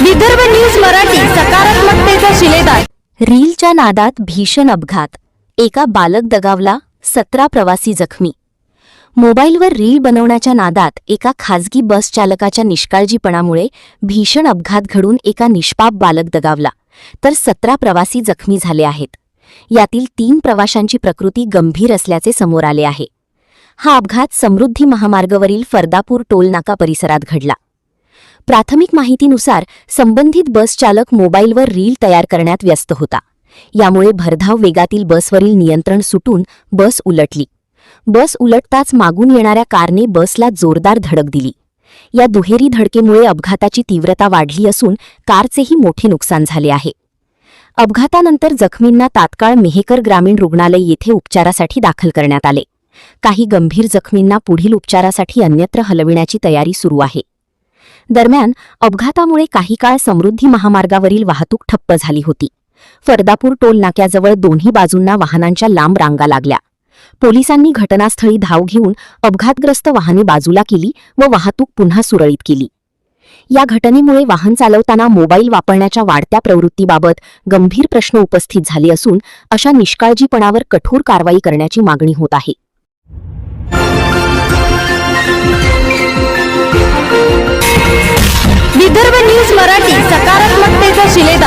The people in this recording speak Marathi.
विदर्भ न्यूज मराठी सकारात्मकतेचा शिलेदार। रीलच्या नादात भीषण अपघात, एका बालक दगावला, 17 प्रवासी जखमी। मोबाईलवर रील बनवण्याच्या नादात एका खासगी बस चालकाच्या निष्काळजीपणामुळे भीषण अपघात घडून एका निष्पाप बालक दगावला, तर 17 प्रवासी जखमी झाले आहेत। यातील 3 प्रवाशांची प्रकृती गंभीर असल्याचे समोर आले आहे। हा अपघात समृद्धी महामार्गावरील फरदापूर टोलनाका परिसरात घडला। प्राथमिक माहितीनुसार संबंधित बस चालक मोबाईलवर रील तयार करण्यात व्यस्त होता। यामुळे भरधाव वेगातील बसवरील नियंत्रण सुटून बस उलटली। बस उलटताच मागून येणाऱ्या कारने बसला जोरदार धडक दिली। या दुहेरी धडकेमुळे अपघाताची तीव्रता वाढली असून कारचेही मोठे नुकसान झाले आहे। अपघातानंतर जखमींना तात्काळ मेहकर ग्रामीण रुग्णालय येथे उपचारासाठी दाखल करण्यात आले। काही गंभीर जखमींना पुढील उपचारासाठी अन्यत्र हलविण्याची तयारी सुरू आहे। दरम्यान अपघातामुळे काही काळ समृद्धी महामार्गावरील वाहतूक ठप्प झाली होती। फरदापूर टोल नाक्याजवळ दोन्ही बाजूंना वाहनांच्या लांब रांगा लागल्या। पोलिसांनी घटनास्थळी धाव घेऊन अपघातग्रस्त वाहने बाजूला केली व वाहतूक पुन्हा सुरळीत केली। या घटनेमुळे वाहन चालवताना मोबाईल वापरण्याच्या वाढत्या प्रवृत्तीबाबत गंभीर प्रश्न उपस्थित झाले असून अशा निष्काळजीपणावर कठोर कारवाई करण्याची मागणी होत आहे। विदर्भ न्यूज मराठी सकारात्मकतेचा शिलेदार।